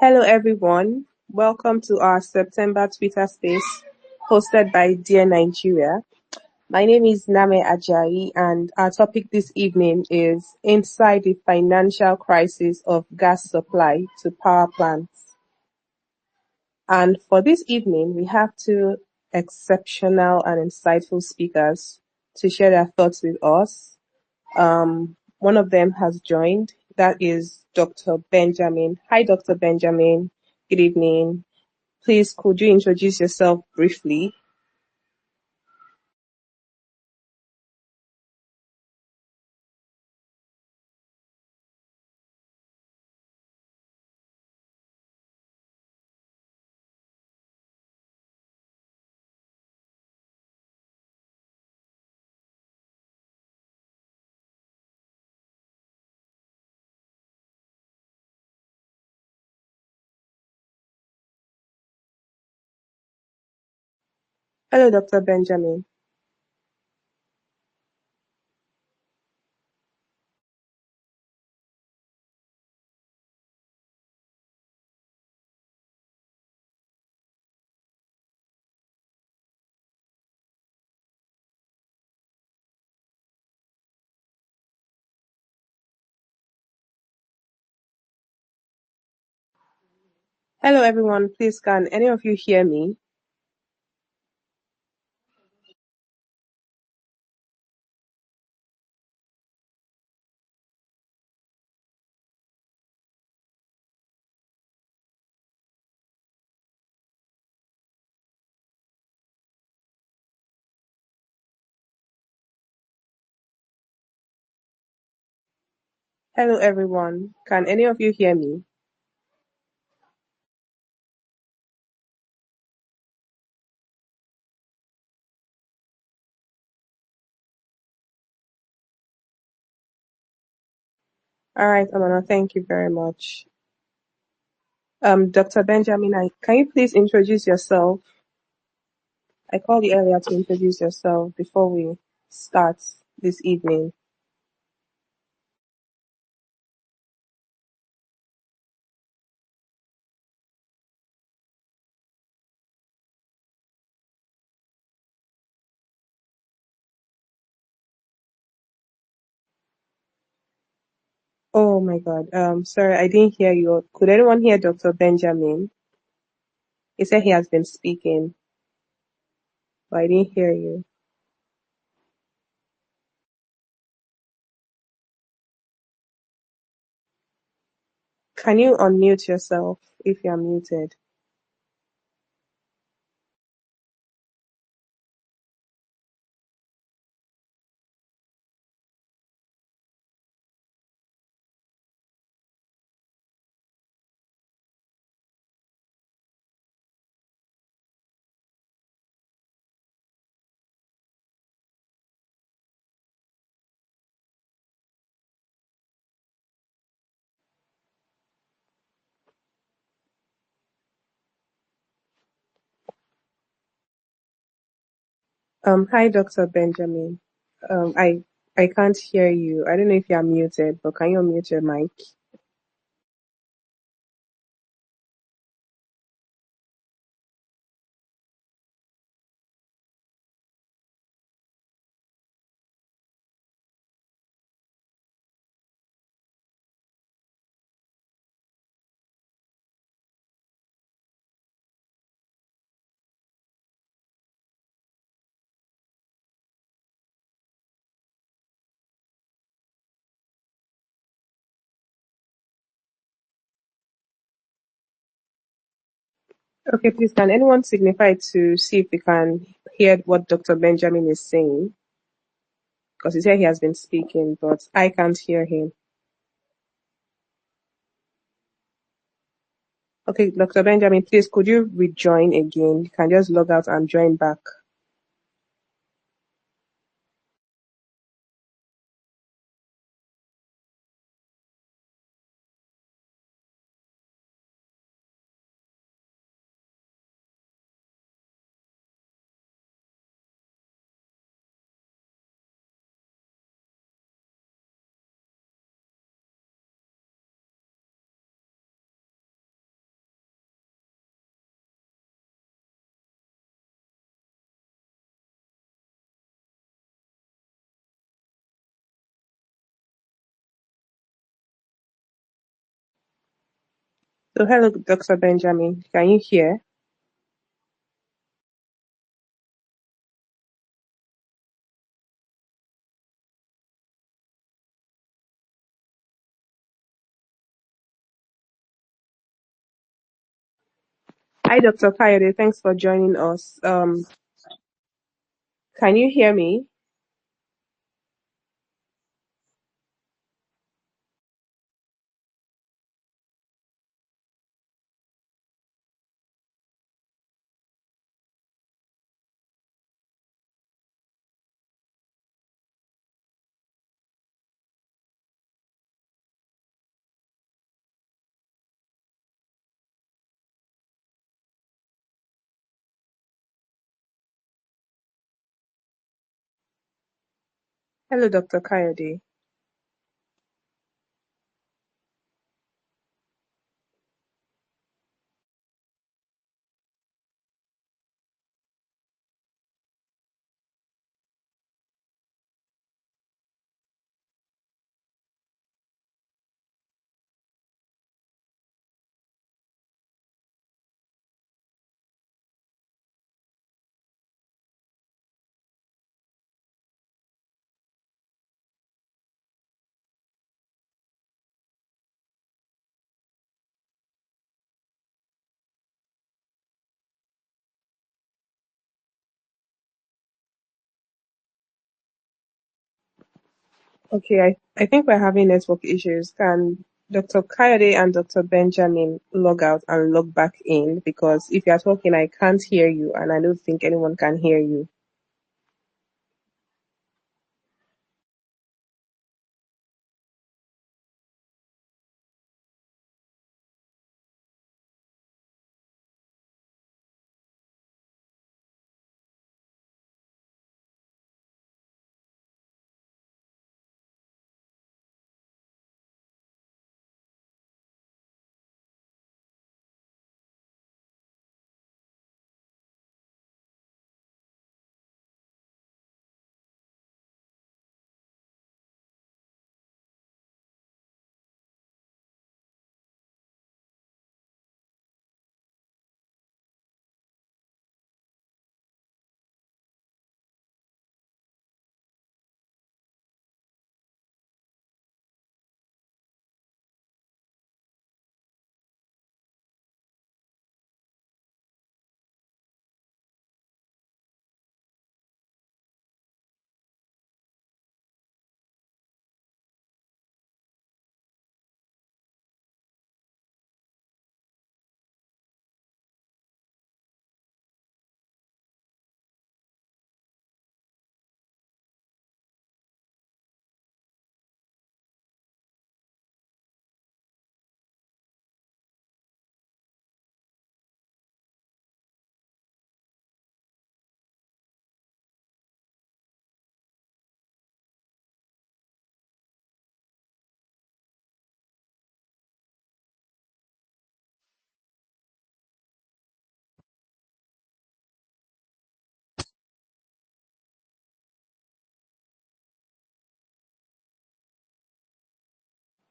Hello, everyone. Welcome to our September Twitter space hosted by Dear Nigeria. My name is Name Ajayi, and our topic this evening is Inside the Financial Crisis of Gas Supply to Power Plants. And for this evening, we have two exceptional and insightful speakers to share their thoughts with us. One of them has joined. That is Dr. Benjamin. Hi, Dr. Benjamin. Good evening. Please, could you introduce yourself briefly? Hello, Dr. Benjamin. Hello, everyone. Please, can any of you hear me? Hello, everyone. Can any of you hear me? All right, Amana, thank you very much. Dr. Benjamin, can you please introduce yourself? I called you earlier to introduce yourself before we start this evening. Oh my God. Sorry, I didn't hear you. Could anyone hear Dr. Benjamin? He said he has been speaking, but I didn't hear you. Can you unmute yourself if you're muted? Hi, Dr. Benjamin. Um, I I can't hear you. I don't know if you're muted, but can you unmute your mic? Okay, please, can anyone signify to see if we can hear what Dr. Benjamin is saying? Because he said he has been speaking, but I can't hear him. Okay, Dr. Benjamin, please, could you rejoin again? You can just log out and join back. So hello, Dr. Benjamin. Can you hear? Hi, Dr. Kayode. Thanks for joining us. Can you hear me? Hello, Dr. Kayode. Okay, I think we're having network issues. Can Dr. Kayode and Dr. Benjamin log out and log back in? Because if you're talking, I can't hear you, and I don't think anyone can hear you.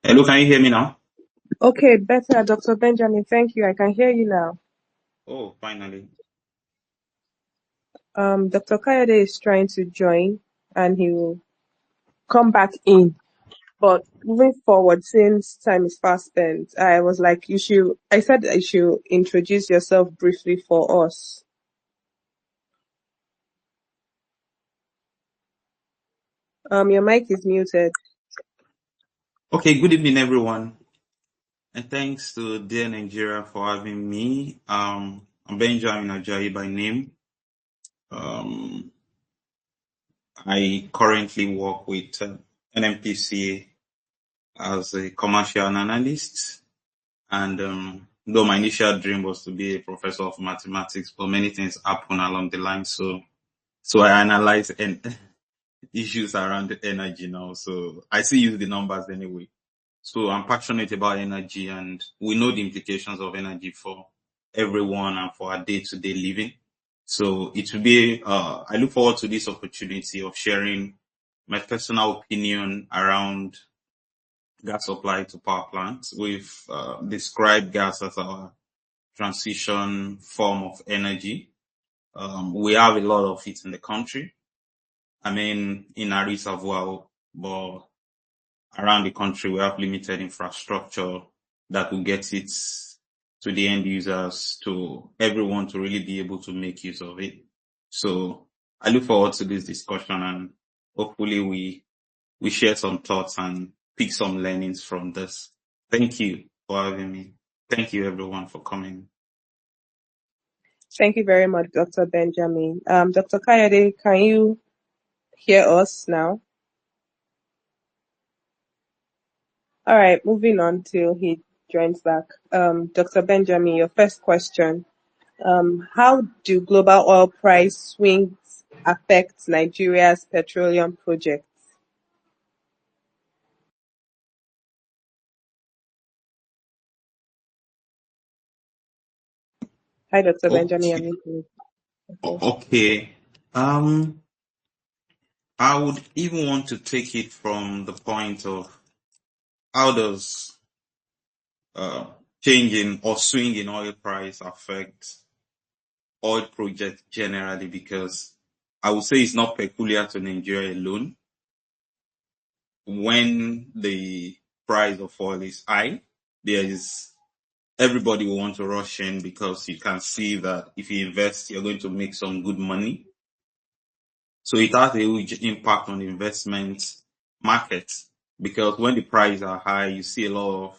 Hello, can you hear me now? Okay, better, Dr. Benjamin. Thank you. I can hear you now. Oh, finally. Dr. Kayode is trying to join, and he will come back in. But moving forward, since time is fast spent, I was like, I said that you should introduce yourself briefly for us. Your mic is muted. Okay, good evening, everyone. And thanks to Dear Nigeria for having me. I'm Benjamin Ajayi by name. Um, I currently work with NMPCA as a commercial analyst. And though my initial dream was to be a professor of mathematics, but many things happen along the line. So I analyze issues around energy now. So I still use the numbers anyway. So I'm passionate about energy, and we know the implications of energy for everyone and for our day-to-day living. So it will be, I look forward to this opportunity of sharing my personal opinion around gas supply to power plants. We've described gas as our transition form of energy. We have a lot of it in the country. I mean, in our reservoir, but around the country, we have limited infrastructure that will get it to the end users, to everyone to really be able to make use of it. So I look forward to this discussion, and hopefully we share some thoughts and pick some learnings from this. Thank you for having me. Thank you everyone for coming. Thank you very much, Dr. Benjamin. Dr. Kayode, can you hear us now? All right, moving on till he joins back. Dr. Benjamin, your first question. How do global oil price swings affect Nigeria's petroleum projects? Hi, Dr. Benjamin. Okay. I'm listening. Okay. Okay. I would even want to take it from the point of how does change in or swing in oil price affect oil projects generally, because I would say it's not peculiar to Nigeria alone. When the price of oil is high, there is everybody will want to rush in because you can see that if you invest, you're going to make some good money. So it has a huge impact on the investment market, because when the prices are high, you see a lot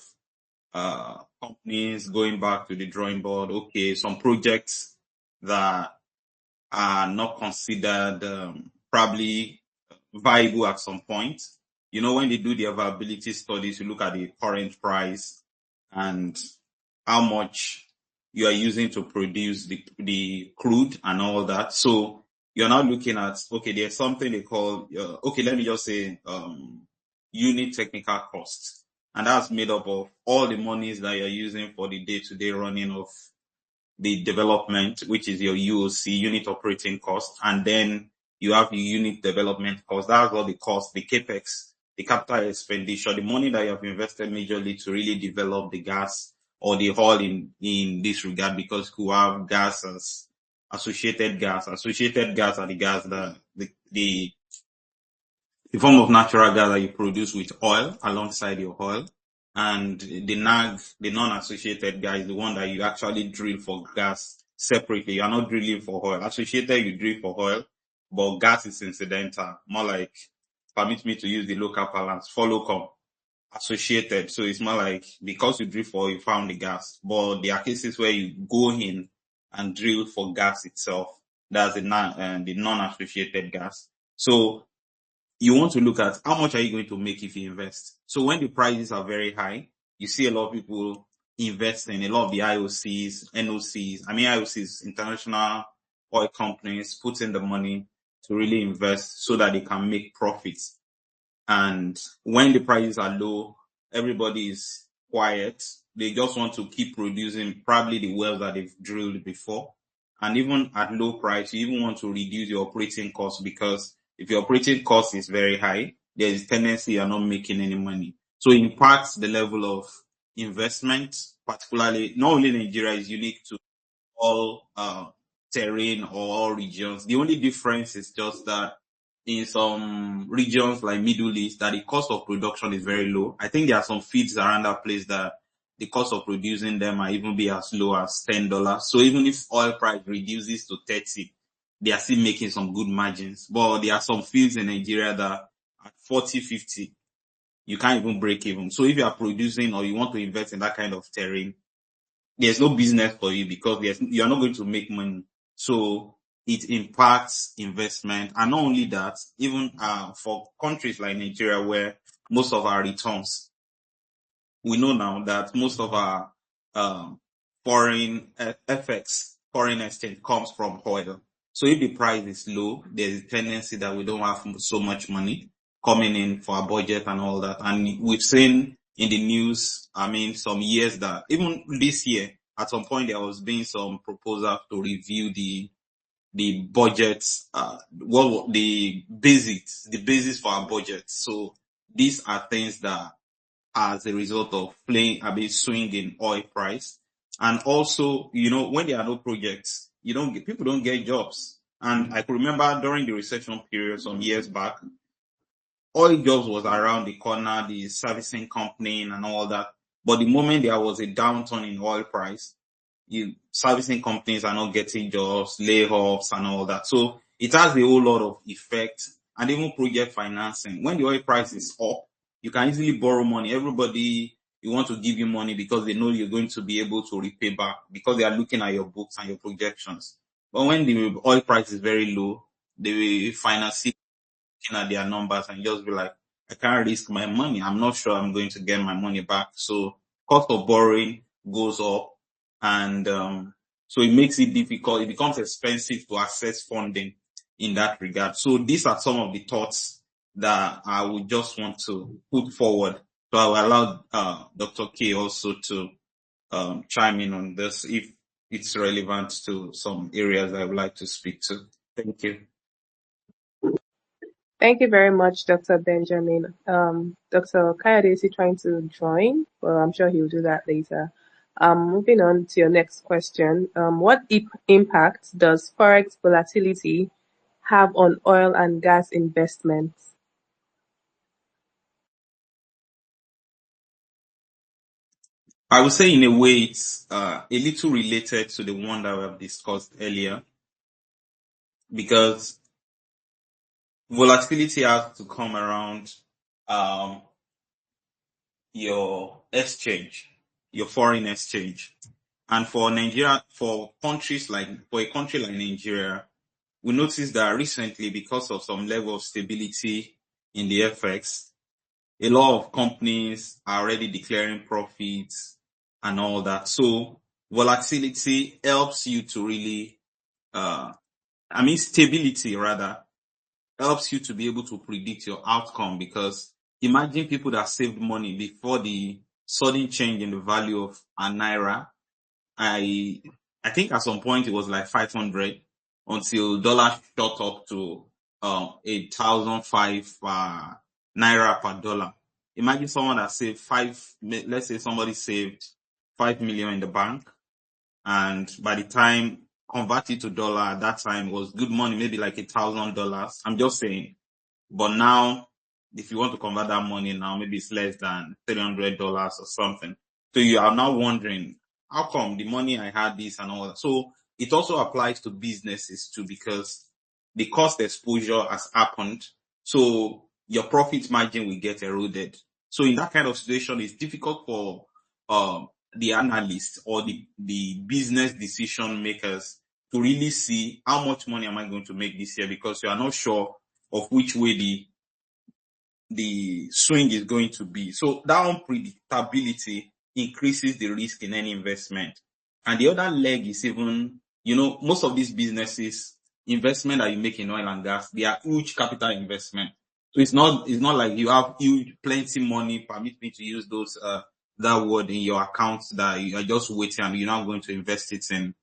of companies going back to the drawing board. Okay, some projects that are not considered probably viable at some point. You know, when they do the availability studies, you look at the current price and how much you are using to produce the crude and all that. So you're now looking at, okay, there's something they call, okay, let me just say, unit technical costs. And that's made up of all the monies that you're using for the day-to-day running of the development, which is your UOC, unit operating cost. And then you have the unit development cost. That's all the cost, the capex, the capital expenditure, the money that you have invested majorly to really develop the gas or the oil in this regard, because you have gas as associated gas. Associated gas are the gas that the form of natural gas that you produce with oil alongside your oil. And the NAG, the non-associated gas, is the one that you actually drill for gas separately. You're not drilling for oil. Associated, you drill for oil, but gas is incidental. More like, permit me to use the local parlance, follow come. Associated, so it's more like, because you drill for oil, you found the gas. But there are cases where you go in and drill for gas itself. That's the non-associated gas. So you want to look at how much are you going to make if you invest. So when the prices are very high, you see a lot of people investing, a lot of the IOCs, NOCs, IOCs, international oil companies, putting the money to really invest so that they can make profits. And when the prices are low, everybody is quiet. They just want to keep producing probably the wells that they've drilled before. And even at low price, you even want to reduce your operating costs, because if your operating cost is very high, there is a tendency you're not making any money. So it impacts the level of investment, particularly. Not only Nigeria is unique to all terrain or all regions. The only difference is just that in some regions like Middle East, that the cost of production is very low. I think there are some feeds around that place that the cost of producing them might even be as low as $10. So even if oil price reduces to 30, they are still making some good margins. But there are some fields in Nigeria that at 40, 50, you can't even break even. So if you are producing or you want to invest in that kind of terrain, there's no business for you, because you're not going to make money. So it impacts investment. And not only that, even for countries like Nigeria, where most of our returns, we know now that most of our foreign FX, foreign exchange, comes from oil. So if the price is low, there's a tendency that we don't have so much money coming in for our budget and all that. And we've seen in the news, some years that even this year, at some point there was being some proposal to review the budgets, the basis for our budget. So these are things that as a result of playing a bit swing in oil price. And also, when there are no projects, people don't get jobs. And I could remember during the recession period some years back, oil jobs was around the corner, the servicing company and all that. But the moment there was a downturn in oil price, servicing companies are not getting jobs, layoffs and all that. So it has a whole lot of effect, and even project financing. When the oil price is up, you can easily borrow money. Everybody, you want to give you money because they know you're going to be able to repay back because they are looking at your books and your projections. But when the oil price is very low, the finance looking at their numbers and just be like, I can't risk my money. I'm not sure I'm going to get my money back. So cost of borrowing goes up, and so it makes it difficult. It becomes expensive to access funding in that regard. So these are some of the thoughts that I would just want to put forward. So I will allow Dr. K also to chime in on this if it's relevant to some areas I would like to speak to. Thank you. Thank you very much, Dr. Benjamin. Dr. Kayode is he trying to join? Well, I'm sure he'll do that later. Moving on to your next question. What impact does forex volatility have on oil and gas investments? I would say in a way it's a little related to the one that we have discussed earlier, because volatility has to come around um, your exchange, your foreign exchange. And for Nigeria, for a country like Nigeria, we noticed that recently, because of some level of stability in the FX, a lot of companies are already declaring profits and all that. So volatility helps you to really, stability rather helps you to be able to predict your outcome, because imagine people that saved money before the sudden change in the value of a naira. I think at some point it was like 500 until dollar shot up to 1,005 naira per dollar. Imagine someone that saved let's say somebody saved 5 million in the bank, and by the time converted to dollar at that time was good money, maybe like $1,000. I'm just saying. But now, if you want to convert that money now, maybe it's less than $300 or something. So you are now wondering, how come the money I had this and all that? So it also applies to businesses too, because the cost exposure has happened. So your profit margin will get eroded. So in that kind of situation, it's difficult for the analysts or the business decision makers to really see how much money am I going to make this year, because you are not sure of which way the swing is going to be. So that unpredictability increases the risk in any investment. And the other leg is even, most of these businesses, investment that you make in oil and gas, they are huge capital investment. So it's not like you have huge, plenty money, permit me to use that word, in your accounts that you are just waiting and you're not going to invest it in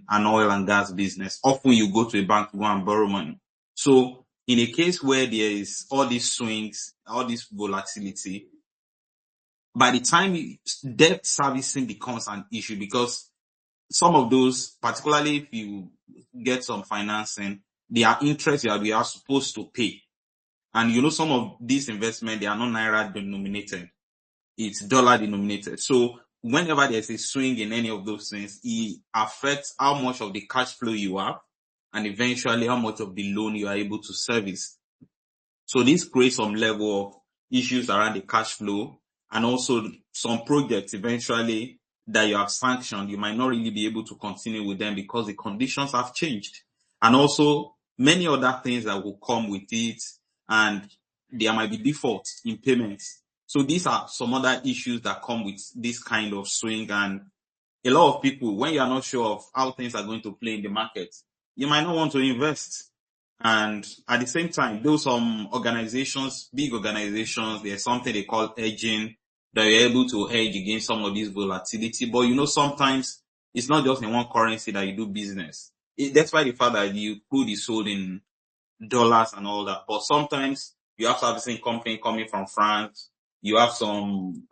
an oil and gas business. Often you go to a bank to go and borrow money. So in a case where there is all these swings, all this volatility, by the time debt servicing becomes an issue, because some of those, particularly if you get some financing, there are interest that we are supposed to pay. And some of these investments, they are not naira denominated. It's dollar denominated. So whenever there's a swing in any of those things, it affects how much of the cash flow you have and eventually how much of the loan you are able to service. So this creates some level of issues around the cash flow, and also some projects eventually that you have sanctioned, you might not really be able to continue with them because the conditions have changed. And also many other things that will come with it, and there might be default in payments. So these are some other issues that come with this kind of swing. And a lot of people, when you are not sure of how things are going to play in the market, you might not want to invest. And at the same time, though some organizations, big organizations, there's something they call hedging, that you're able to hedge against some of this volatility. But sometimes it's not just in one currency that you do business. That's why the fact that you crude is sold in dollars and all that. But sometimes you have servicing company coming from France, You have some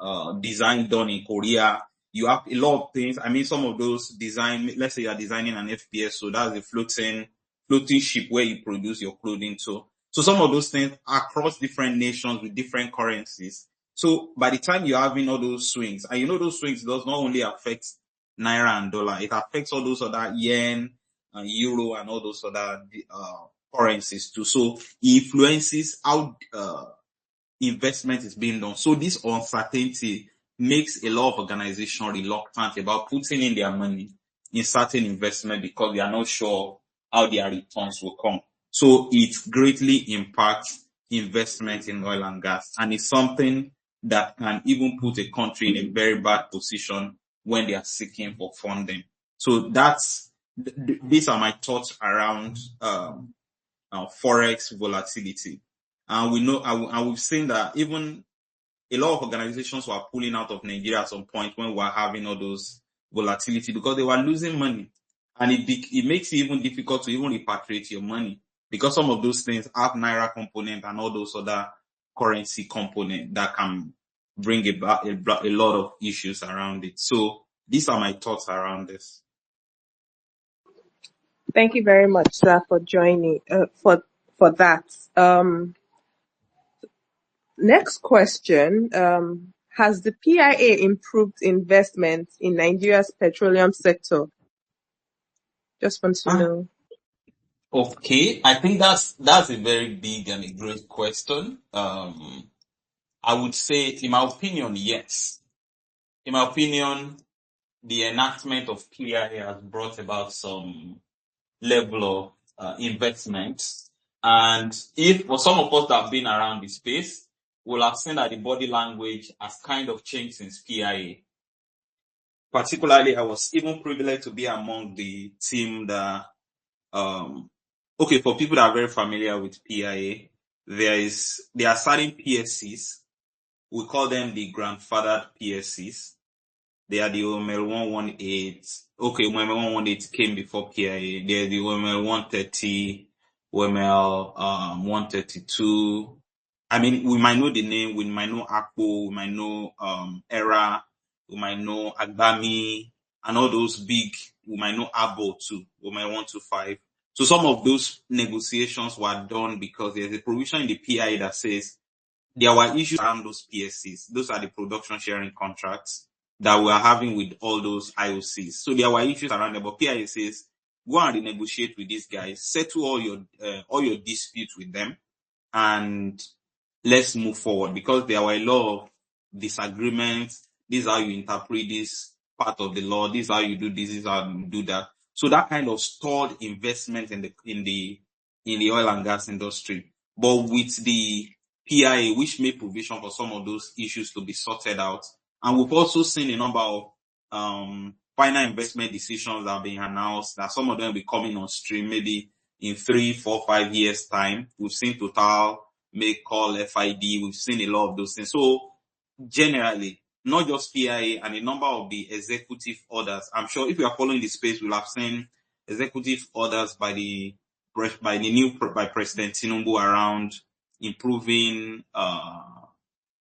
design done in Korea. You have a lot of things. I mean, some of those design, let's say you're designing an FPS, so that's the floating ship where you produce your clothing to. So some of those things across different nations with different currencies. So by the time you're having all those swings, and you know those swings does not only affect naira and dollar, it affects all those other yen and euro and all those other currencies too. So it influences how investment is being done. So this uncertainty makes a lot of organizations reluctant about putting in their money in certain investment because they are not sure how their returns will come. So it greatly impacts investment in oil and gas, and it's something that can even put a country in a very bad position when they are seeking for funding. So these are my thoughts around forex volatility. And we know, and we've seen that even a lot of organizations were pulling out of Nigeria at some point when we were having all those volatility because they were losing money. And it makes it even difficult to even repatriate your money because some of those things have naira component and all those other currency component that can bring about a lot of issues around it. So these are my thoughts around this. Thank you very much, sir, for joining, for that. Next question. Has the PIA improved investment in Nigeria's petroleum sector? Just want to know. Okay, I think that's a very big and a great question. I would say, in my opinion, yes. In my opinion, the enactment of PIA has brought about some level of investment. And if for some of us that have been around the space, we'll have seen that the body language has kind of changed since PIA. Particularly, I was even privileged to be among the team that, okay, for people that are very familiar with PIA, there are certain PSCs. We call them the grandfathered PSCs. They are the OML 118. Okay, OML 118 came before PIA. They're the OML 130, OML 132. I mean, we might know the name, we might know Akpo, we might know ERA, we might know Agbami, and all those big, we might know Abo too, OML 125. So some of those negotiations were done because there's a provision in the PIA that says there were issues around those PSCs. Those are the production sharing contracts that we are having with all those IOCs. So there were issues around them, but PIA says, go and renegotiate with these guys, settle all your disputes with them, and let's move forward, because there were a lot of disagreements. This is how you interpret this part of the law. This is how you do this. This is how you do that. So that kind of stalled investment in the oil and gas industry. But with the PIA, which made provision for some of those issues to be sorted out, and we've also seen a number of final investment decisions that have been announced, that some of them will be coming on stream maybe in 3, 4, 5 years time. We've seen Total make call FID. We've seen a lot of those things. So generally, not just PIA, and a number of the executive orders. I'm sure if you are following the space, we'll have seen executive orders by President Tinubu around improving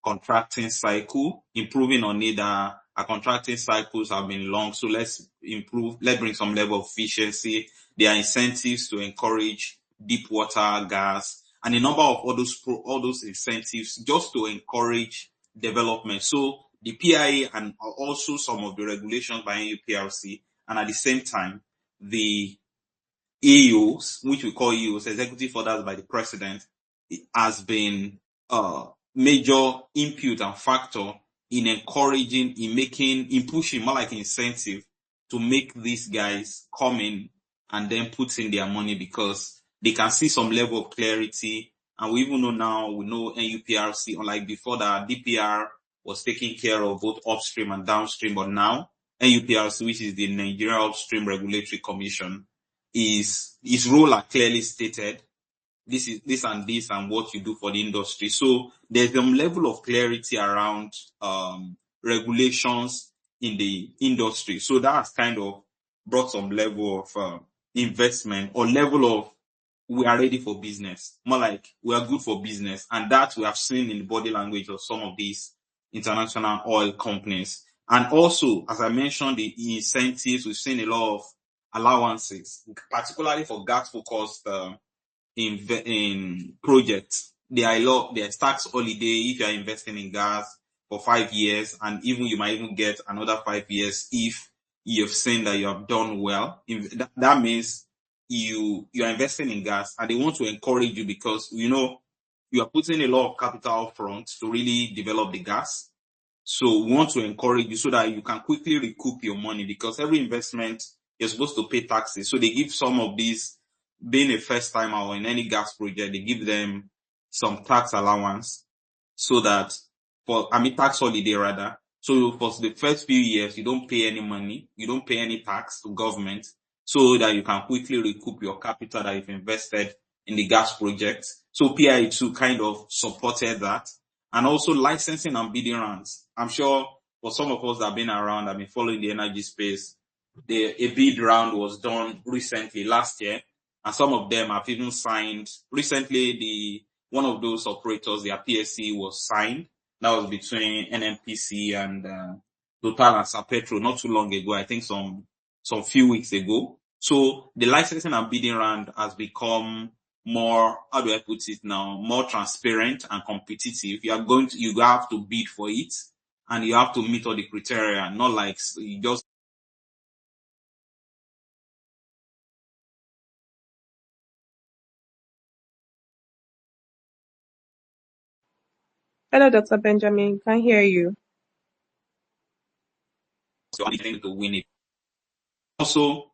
contracting cycle, improving on it. Our contracting cycles have been long, so let's bring some level of efficiency. There are incentives to encourage deep water gas, and a number of all those incentives just to encourage development. So the PIA and also some of the regulations by NUPRC, and at the same time, the EOs, which we call EOs, executive orders by the president, has been major input and factor in encouraging, in pushing, more like incentive, to make these guys come in and then put in their money, because they can see some level of clarity. And we even know now, we know NUPRC, unlike before, that DPR was taking care of both upstream and downstream, but now NUPRC, which is the Nigeria Upstream Regulatory Commission, his role are clearly stated. This is this and what you do for the industry. So there's some level of clarity around regulations in the industry. So that has kind of brought some level of investment, or level of we are ready for business. More like we are good for business. And that we have seen in the body language of some of these international oil companies. And also, as I mentioned, the incentives, we've seen a lot of allowances, particularly for gas-focused in projects. There are a lot, there's tax holiday if you are investing in gas for 5 years, and even you might even get another 5 years if you've seen that you have done well. That means you are investing in gas, and they want to encourage you because you are putting a lot of capital up front to really develop the gas. So we want to encourage you so that you can quickly recoup your money, because every investment you're supposed to pay taxes. So they give some of these, being a first timer or in any gas project, they give them some tax allowance so that tax holiday rather. So for the first few years, you don't pay any money, you don't pay any tax to government, so that you can quickly recoup your capital that you've invested in the gas project. So PIA2 kind of supported that. And also licensing and bidding rounds. I'm sure for some of us that have been around, I've been following the energy space, a bid round was done recently last year, and some of them have even signed recently. One of those operators, their PSC was signed. That was between NNPC and Total and Sapetro not too long ago. I think some few weeks ago. So the licensing and bidding round has become more, how do I put it now, more transparent and competitive. You have to bid for it, and you have to meet all the criteria, not like you just. Hello, Dr. Benjamin. Can hear you. To win it. Also,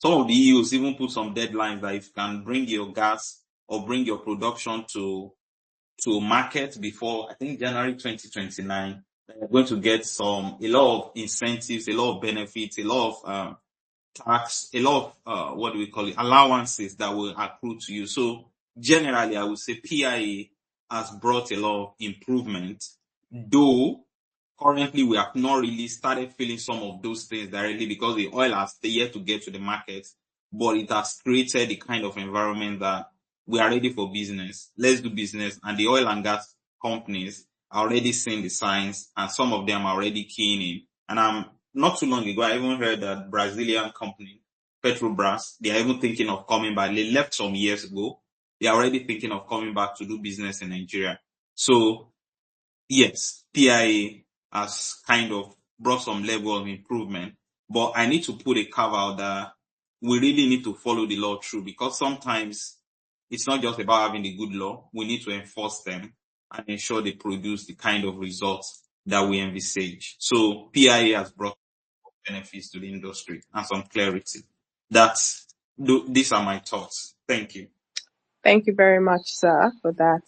some of the EUs even put some deadlines that if you can bring your gas or bring your production to market before, I think, January 2029, you're going to get a lot of incentives, a lot of benefits, a lot of tax, a lot of what do we call it, allowances that will accrue to you. So generally, I would say PIA has brought a lot of improvement, though currently we have not really started feeling some of those things directly because the oil has yet to get to the market, but it has created the kind of environment that we are ready for business. Let's do business. And the oil and gas companies are already seeing the signs, and some of them are already keying in. And not too long ago, I even heard that Brazilian company, Petrobras, they are even thinking of coming back. They left some years ago. They are already thinking of coming back to do business in Nigeria. So yes, PIA has kind of brought some level of improvement, but I need to put a caveat that we really need to follow the law through, because sometimes it's not just about having the good law. We need to enforce them and ensure they produce the kind of results that we envisage. So PIA has brought benefits to the industry and some clarity. These are my thoughts. Thank you. Thank you very much, sir, for that.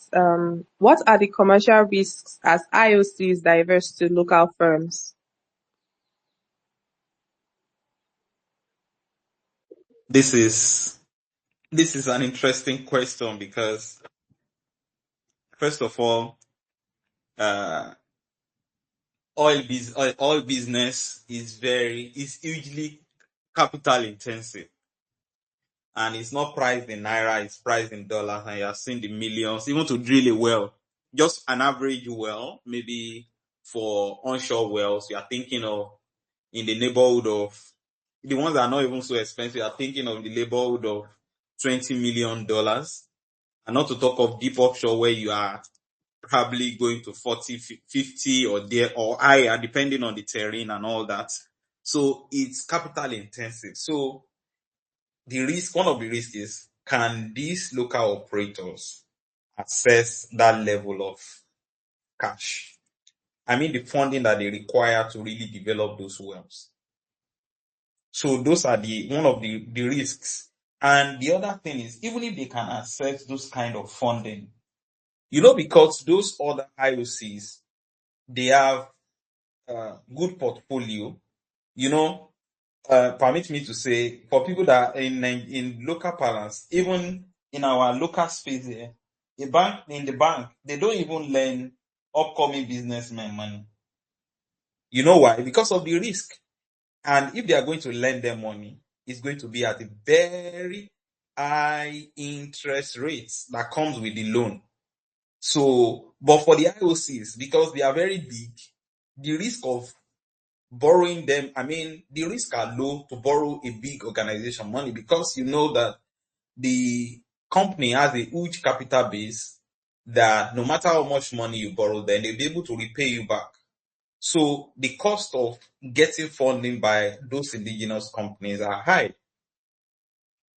What are the commercial risks as IOCs diverse to local firms? This is an interesting question because, first of all, oil business is hugely capital intensive, and it's not priced in naira, it's priced in dollars, and you have seen the millions, even to drill a well. Just an average well, maybe for onshore wells, you are thinking of in the neighborhood of, the ones that are not even so expensive, you are thinking of the neighborhood of $20 million. And not to talk of deep offshore where you are probably going to 40, 50 or there or higher, depending on the terrain and all that. So it's capital intensive. So one of the risks is, can these local operators access that level of cash? I mean, the funding that they require to really develop those wells. So those are one of the risks. And the other thing is, even if they can access those kind of funding, because those other IOCs, they have good portfolio, permit me to say, for people that are in local parlance, even in our local space here, in the bank, they don't even lend upcoming businessmen money. You know why? Because of the risk. And if they are going to lend them money, it's going to be at a very high interest rates that comes with the loan. So, but for the IOCs, because they are very big, the risk of borrowing them, the risk are low to borrow a big organization money, because you know that the company has a huge capital base that no matter how much money you borrow, then they'll be able to repay you back. So the cost of getting funding by those indigenous companies are high.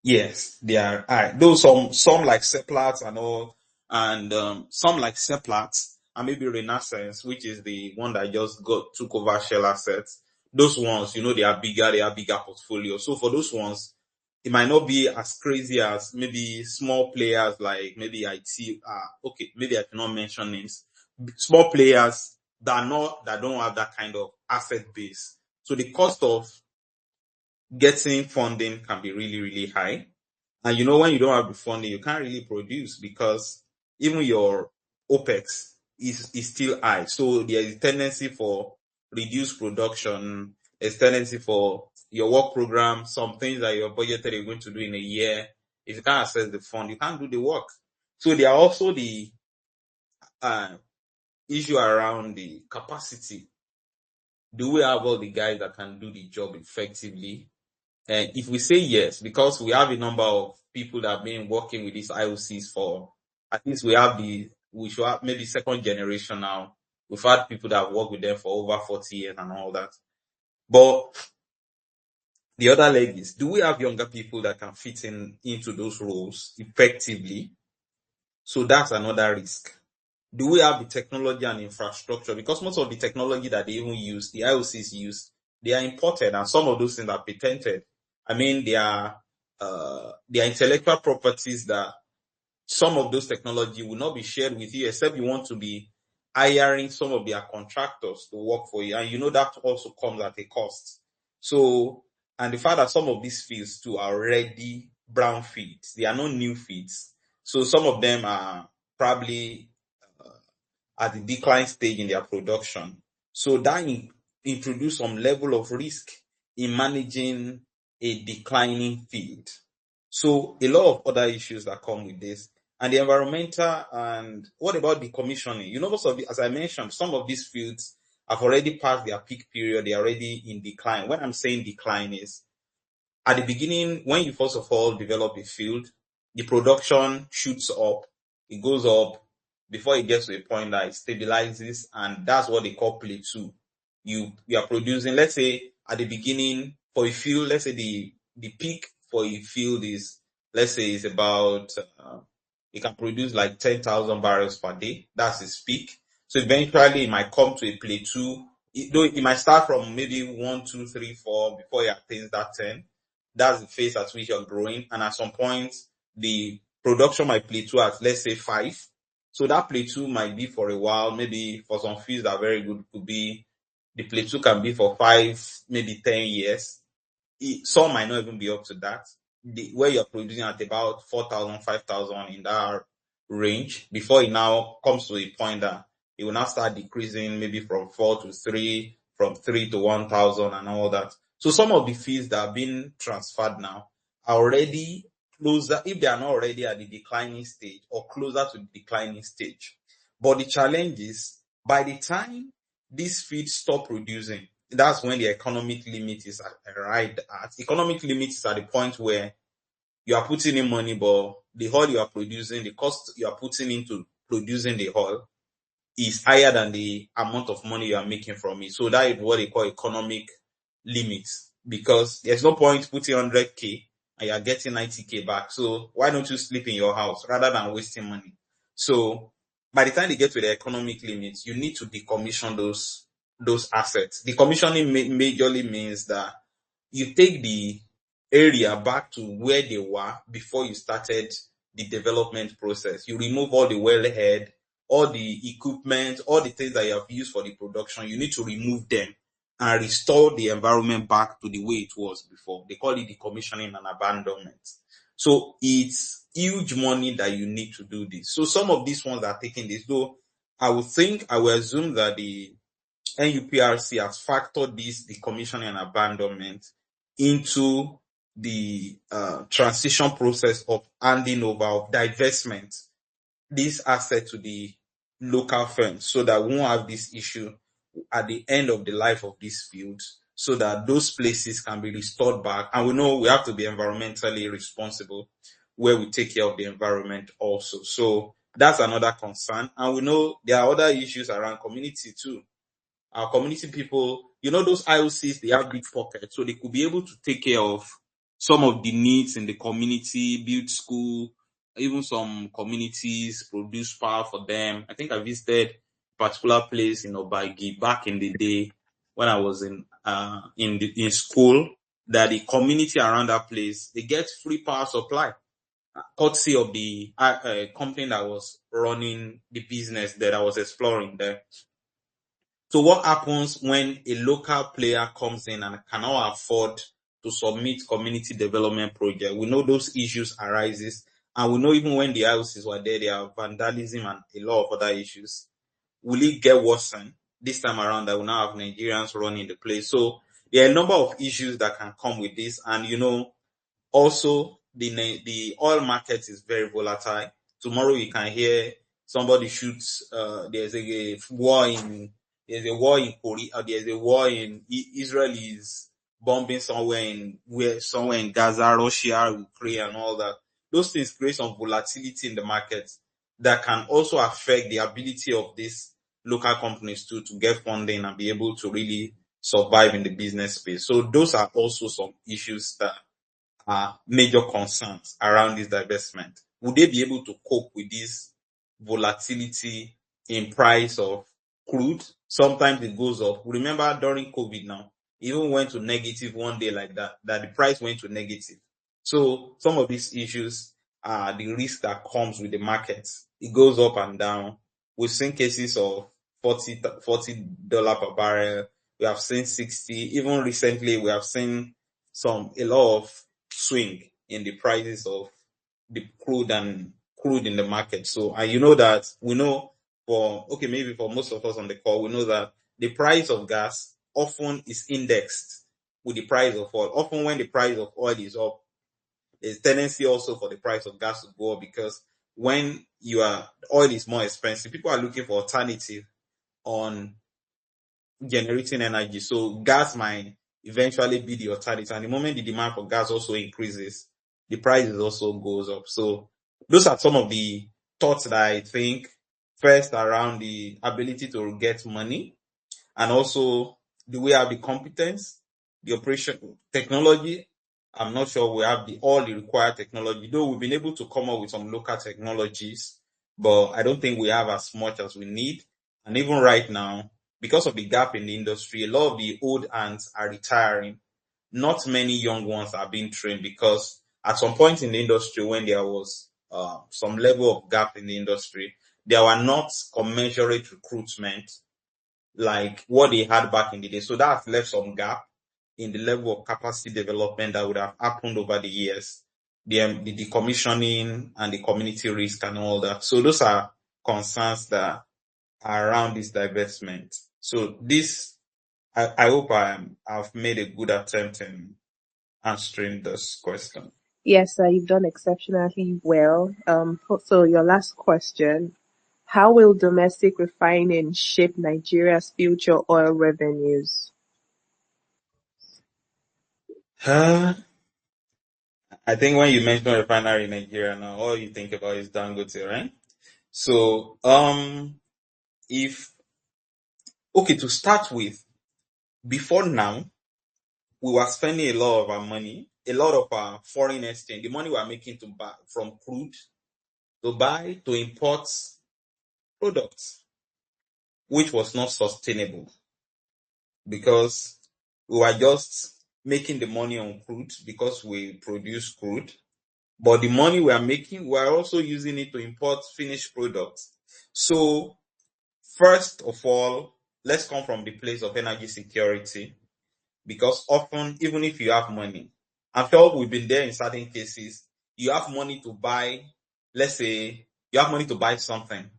Yes, they are high. Though some like Seplat and all, and some like Seplat and maybe Renaissance, which is the one that just took over Shell assets. Those ones, they are bigger. They have bigger portfolio. So for those ones, it might not be as crazy as maybe small players like maybe IT. Okay, maybe I cannot mention names. Small players that don't have that kind of asset base. So the cost of getting funding can be really, really high. And when you don't have the funding, you can't really produce, because even your OPEX is still high. So there is a tendency for reduced production, there's tendency for your work program, some things that you're budgeted you're going to do in a year. If you can't access the fund, you can't do the work. So there are also the uh, issue around the capacity. Do we have all the guys that can do the job effectively? And if we say yes, because we have a number of people that have been working with these IOCs for, at least we should have maybe second generation now. We've had people that have worked with them for over 40 years and all that. But the other leg is, do we have younger people that can fit into those roles effectively? So that's another risk. Do we have the technology and infrastructure? Because most of the technology that they even use, the IOCs use, they are imported, and some of those things are patented. They are intellectual properties that some of those technology will not be shared with you, except you want to be hiring some of their contractors to work for you. And that also comes at a cost. So, and the fact that some of these fields too are already brown fields, they are not new fields. So some of them are probably at the decline stage in their production. So that introduce some level of risk in managing a declining field. So a lot of other issues that come with this, and the environmental, and what about decommissioning? Most of as I mentioned, some of these fields have already passed their peak period. They're already in decline. When I'm saying decline is, at the beginning, when you first of all develop a field, the production shoots up, it goes up before it gets to a point that it stabilizes, and that's what they call plateau. You are producing, let's say at the beginning for a field, let's say the peak for a field is, let's say, is about it can produce like 10,000 barrels per day. That's its peak. So eventually it might come to a plateau. Though it might start from maybe 1, 2, 3, 4 before it attains that 10. That's the phase at which you're growing. And at some point, the production might plateau at, let's say, 5. So that plateau might be for a while. Maybe for some fields that are very good, could be the plateau can be for 5, maybe 10 years. Some might not even be up to that. Where you're producing at about 4,000, 5,000 in that range, before it now comes to a point that it will now start decreasing, maybe from 4 to 3, from 3 to 1,000 and all that. So some of the fees that are being transferred now are already closer, if they are not already at the declining stage or closer to the declining stage. But the challenge is, by the time these feeds stop producing, that's when the economic limit is right at. Economic limit is at the point where you are putting in money, but the oil you are producing, the cost you are putting into producing the oil is higher than the amount of money you are making from it. So that is what they call economic limits, because there's no point putting 100K and you are getting 90K back. So why don't you sleep in your house rather than wasting money? So by the time they get to the economic limits, you need to decommission those assets. Decommissioning majorly means that you take the area back to where they were before you started the development process. You remove all the wellhead, all the equipment, all the things that you have used for the production. You need to remove them and restore the environment back to the way it was before. They call it decommissioning and abandonment. So it's huge money that you need to do this. So some of these ones are taking this, though I will assume that the NUPRC has factored this decommissioning and abandonment into the transition process of handing over, of divestment, this asset to the local firms so that we won't have this issue at the end of the life of these fields, so that those places can be restored back. And we know we have to be environmentally responsible where we take care of the environment also. So that's another concern. And we know there are other issues around community too. Our community people, those IOCs, they have big pockets, so they could be able to take care of some of the needs in the community, build school, even some communities produce power for them. I think I visited a particular place in Obagi back in the day when I was in school, that the community around that place, they get free power supply courtesy of the company that was running the business that I was exploring there. So what happens when a local player comes in and cannot afford to submit community development project? We know those issues arises, and we know even when the IOCs were there are vandalism and a lot of other issues. Will it get worsened this time around that we now have Nigerians running the place? So there are a number of issues that can come with this, and also the oil market is very volatile. Tomorrow you can hear somebody shoots. There's a war in Korea. There's a war in Israel is bombing somewhere in Gaza, Russia, Ukraine, and all that. Those things create some volatility in the market that can also affect the ability of these local companies to get funding and be able to really survive in the business space. So those are also some issues that major concerns around this divestment. Would they be able to cope with this volatility in price of crude? Sometimes it goes up. Remember during COVID now, it even went to negative one day like that the price went to negative. So some of these issues are the risk that comes with the market. It goes up and down. We've seen cases of $40 per barrel. We have seen 60. Even recently, we have seen a lot of swing in the prices of the crude in the market. So, and we know maybe for most of us on the call, we know that the price of gas often is indexed with the price of oil. Often when the price of oil is up, there's tendency also for the price of gas to go up, because when oil is more expensive, people are looking for alternative on generating energy. So gas might eventually be the alternative. And the moment the demand for gas also increases, the prices also goes up. So those are some of the thoughts that I think. First, around the ability to get money, and also, do we have the competence, the operation technology? I'm not sure we have all the required technology, though we've been able to come up with some local technologies, but I don't think we have as much as we need. And even right now, because of the gap in the industry, a lot of the old hands are retiring. Not many young ones are being trained, because at some point in the industry, when there was some level of gap in the industry, there were not commensurate recruitment like what they had back in the day. So that has left some gap in the level of capacity development that would have happened over the years, the decommissioning and the community risk and all that. So those are concerns that are around this divestment. So I hope I've made a good attempt in answering this question. Yes, you've done exceptionally well. So your last question, how will domestic refining shape Nigeria's future oil revenues? I think when you mention refinery in Nigeria now, all you think about is Dangote, right? So, if okay, to start with, before now, we were spending a lot of our money, a lot of our foreign exchange, the money we are making to buy from crude, to import products, which was not sustainable, because we were just making the money on crude because we produce crude. But the money we are making, we are also using it to import finished products. So, first of all, let's come from the place of energy security, because often, even if you have money, I felt we've been there in certain cases, you have money to buy, let's say you have money to buy something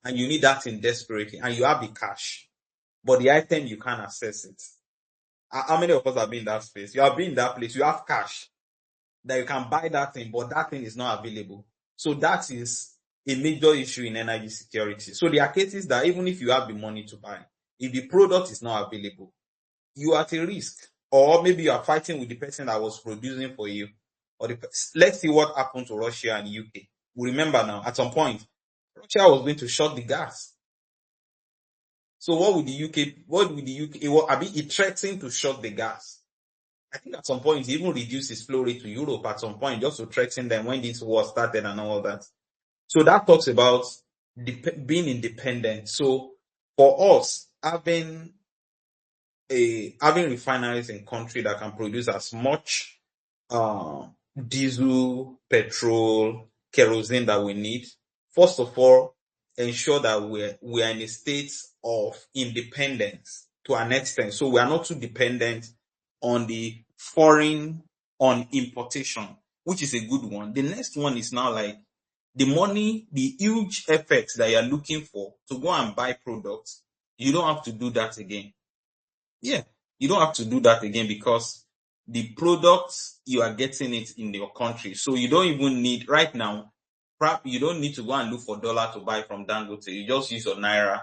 and you need that in desperately, and you have the cash, but the item you can't access it. How many of us have been in that space? You have been in that place, you have cash, that you can buy that thing, but that thing is not available. So that is a major issue in energy security. So there are cases that even if you have the money to buy, if the product is not available, you are at a risk. Or maybe you are fighting with the person that was producing for you. Or let's see what happened to Russia and UK. We remember now, at some point, Russia was going to shut the gas. So what would the UK, it threatened to shut the gas. I think at some point, he even reduced his flow rate to Europe at some point, just to threaten them when this war started and all that. So that talks about being independent. So for us, having refineries in country that can produce as much uh, diesel, petrol, kerosene that we need, first of all, ensure that we're in a state of independence to an extent. So we are not too dependent on the foreign, on importation, which is a good one. The next one is now like the money, the huge effects that you're looking for to go and buy products. You don't have to do that again. Yeah, you don't have to do that again because the products you are getting it in your country. So you don't even need right now. You don't need to go and look for dollar to buy from Dangote. You just use your naira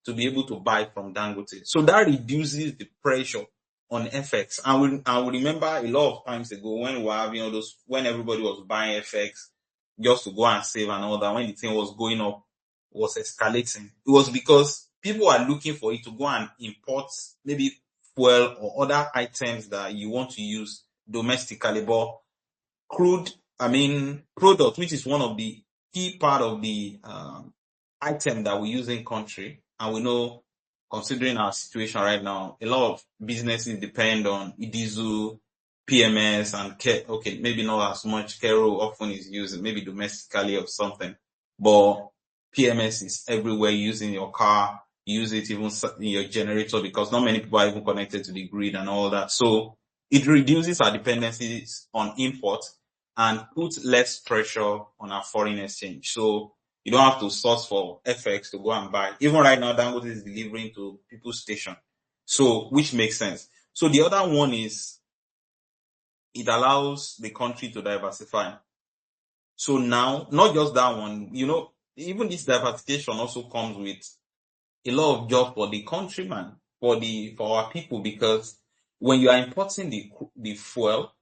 to be able to buy from Dangote. So that reduces the pressure on FX. And we remember a lot of times ago when we were having all those, when everybody was buying FX just to go and save and all that, when the thing was going up, was escalating. It was because people are looking for it to go and import maybe fuel or other items that you want to use domestically. But product, which is one of the key part of the item that we use in country, and we know, considering our situation right now, a lot of businesses depend on diesel, PMS, and okay, maybe not as much. Kero often is used, maybe domestically or something, but PMS is everywhere. Using your car, use it even in your generator because not many people are even connected to the grid and all that. So it reduces our dependencies on import and puts less pressure on our foreign exchange. So you don't have to source for FX to go and buy. Even right now, Dangote is delivering to people's station. So, which makes sense. So the other one is it allows the country to diversify. So now, not just that one, even this diversification also comes with a lot of job for the countryman, for our people, because when you are importing the fuel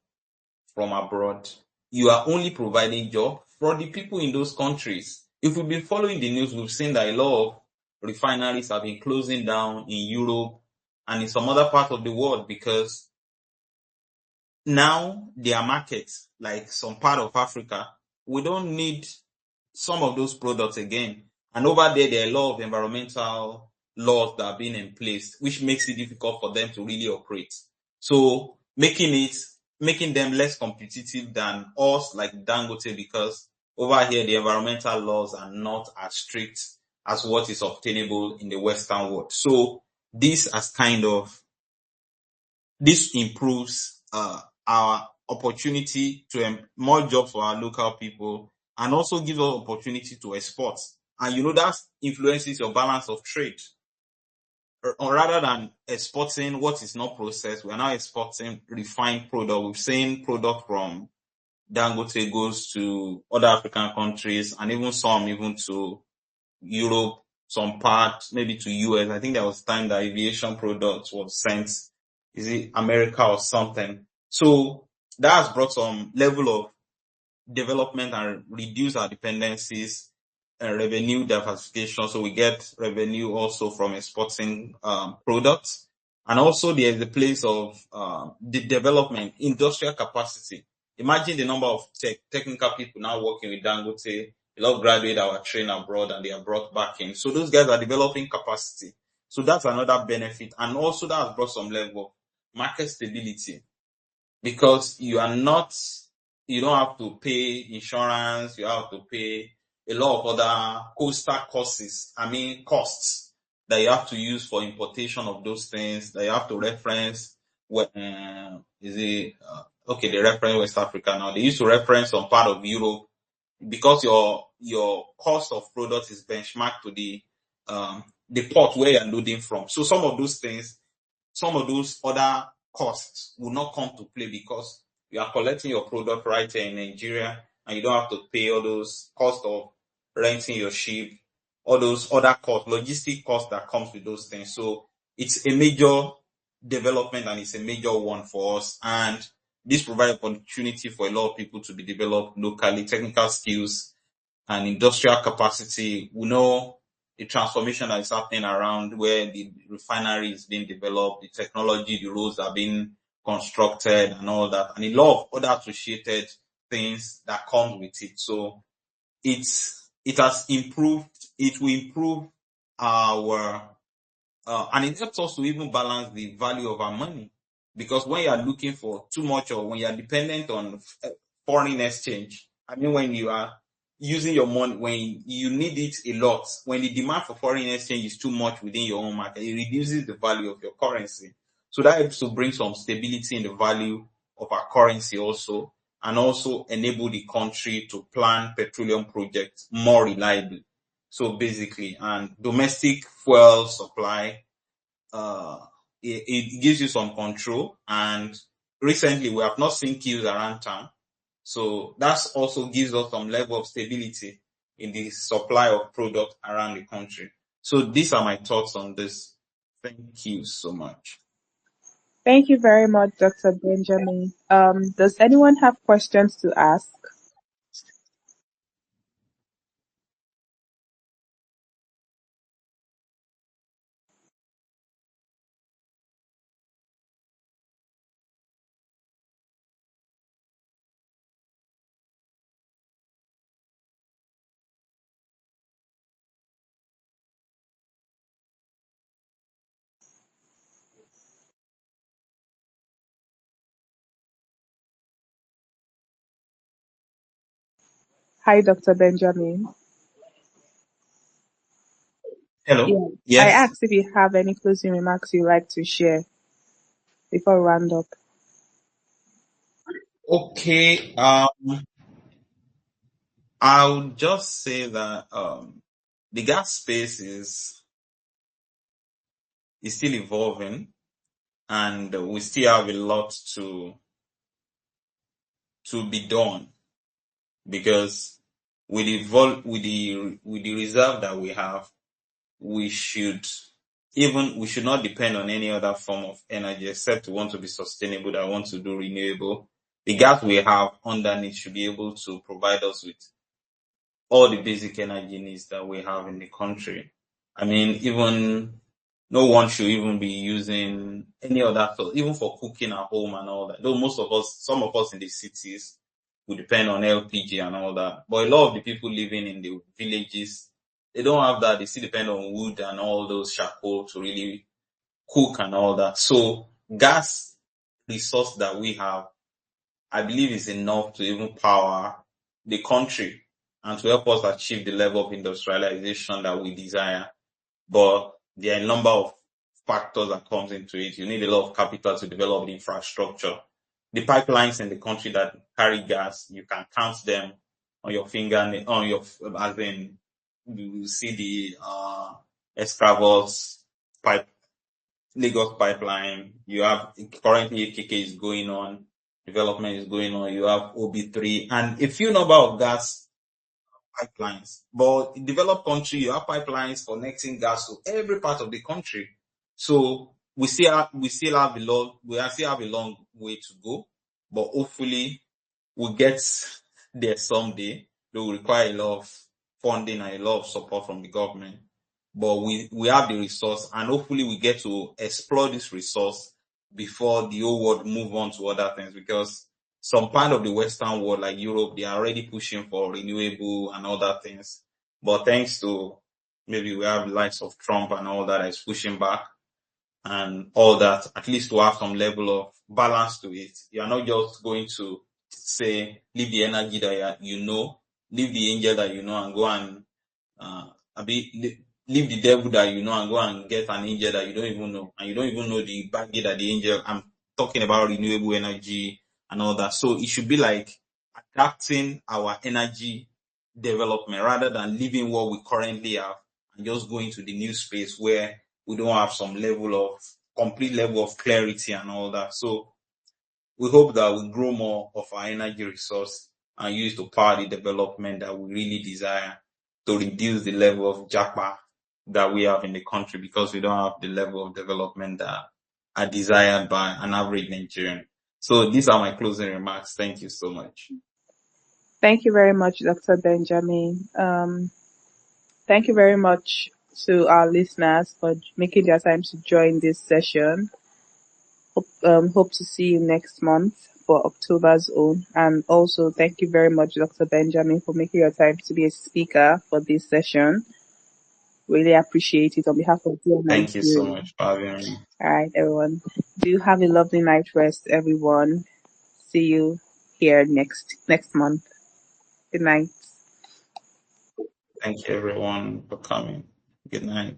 from abroad, you are only providing job for the people in those countries. If we've been following the news, we've seen that a lot of refineries have been closing down in Europe and in some other parts of the world because now their markets, like some part of Africa, we don't need some of those products again. And over there are a lot of environmental laws that are being in place, which makes it difficult for them to really operate. So making them less competitive than us, like Dangote, because over here the environmental laws are not as strict as what is obtainable in the Western world. So this improves our opportunity to more jobs for our local people and also gives us opportunity to export. And that influences your balance of trade. Or rather than exporting what is not processed, we are now exporting refined product. We've seen product from Dangote goes to other African countries and even to Europe, some parts, maybe to US. I think there was time that aviation products was sent, is it America or something? So that has brought some level of development and reduce our dependencies and revenue diversification. So we get revenue also from exporting products. And also there's the place of the development, industrial capacity. Imagine the number of technical people now working with Dangote. A lot of graduates that were trained abroad and they are brought back in. So those guys are developing capacity. So that's another benefit. And also that has brought some level of market stability because you don't have to pay insurance, you have to pay a lot of other costs that you have to use for importation of those things that you have to reference. They reference West Africa now. They used to reference some part of Europe because your cost of product is benchmarked to the port where you're loading from. So some of those other costs will not come to play because You are collecting your product right here in Nigeria, and you don't have to pay all those cost of renting your ship, all those other costs, logistic costs that comes with those things. So it's a major development, and it's a major one for us. And this provides opportunity for a lot of people to be developed locally, technical skills and industrial capacity. We know the transformation that is happening around where the refinery is being developed, the technology, the roads are being constructed and all that, and a lot of other associated things that come with it. So it has improved, it will improve our and it helps us to even balance the value of our money. Because when you are looking for too much, or when you are dependent on foreign exchange, I mean, when you are using your money, when you need it a lot, when the demand for foreign exchange is too much within your own market, it reduces the value of your currency. So that helps to bring some stability in the value of our currency also, and also enable the country to plan petroleum projects more reliably. So basically, and domestic fuel supply, uh, it gives you some control. And recently, we have not seen queues around town. So that also gives us some level of stability in the supply of product around the country. So these are my thoughts on this. Thank you so much. Thank you very much, Dr. Benjamin. Does anyone have questions to ask? Hi, Dr. Benjamin. Hello. Yeah, I Yes. asked if you have any closing remarks you'd like to share before we round up. Okay. I would just say that the gas space is still evolving, and we still have a lot to be done. Because with the reserve that we have, we should we should not depend on any other form of energy, except we want to be sustainable, that want to do renewable. The gas we have underneath should be able to provide us with all the basic energy needs that we have in the country. I mean, even no one should even be using any other source, even for cooking at home and all that. Though most of us, some of us in the cities, we depend on LPG and all that. But a lot of the people living in the villages, they don't have that. They still depend on wood and all those charcoal to really cook and all that. So gas resource that we have, I believe, is enough to even power the country and to help us achieve the level of industrialization that we desire. But there are a number of factors that comes into it. You need a lot of capital to develop the infrastructure. The pipelines in the country that carry gas, you can count them on your finger, on your, as in, you see the, Escravos pipe, Lagos pipeline. You have currently AKK is going on, development is going on. You have OB3 and a few number of gas pipelines. But in developed country, you have pipelines connecting gas to every part of the country. So we still have still have a long way to go. But hopefully we'll get there someday. They will require a lot of funding and a lot of support from the government. But we have the resource, and hopefully we get to explore this resource before the whole world move on to other things. Because some part of the Western world, like Europe, they are already pushing for renewable and other things. But thanks to maybe we have the likes of Trump and all that is pushing back and all that, at least to have some level of balance to it. You are not just going to say, leave the energy that you know, leave the angel that you know, and go and leave the devil that you know and go and get an angel that you don't even know, and you don't even know the baggage that the angel. I'm talking about renewable energy and all that. So it should be like adapting our energy development rather than leaving what we currently have and just going to the new space where we don't have some level of complete level of clarity and all that. So we hope that we grow more of our energy resource and use to power the development that we really desire, to reduce the level of japa that we have in the country, because we don't have the level of development that are desired by an average Nigerian. So these are my closing remarks. Thank you so much. Thank you very much, Dr. Benjamin. Thank you very much to our listeners for making their time to join this session. Hope to see you next month for October's own. And also thank you very much, Dr. Benjamin, for making your time to be a speaker for this session. Really appreciate it on behalf of Dear Thank you so Nigeria. much for having me. All right, everyone. Do have a lovely night rest, everyone. See you here next month. Good night. Thank you everyone for coming. Good night.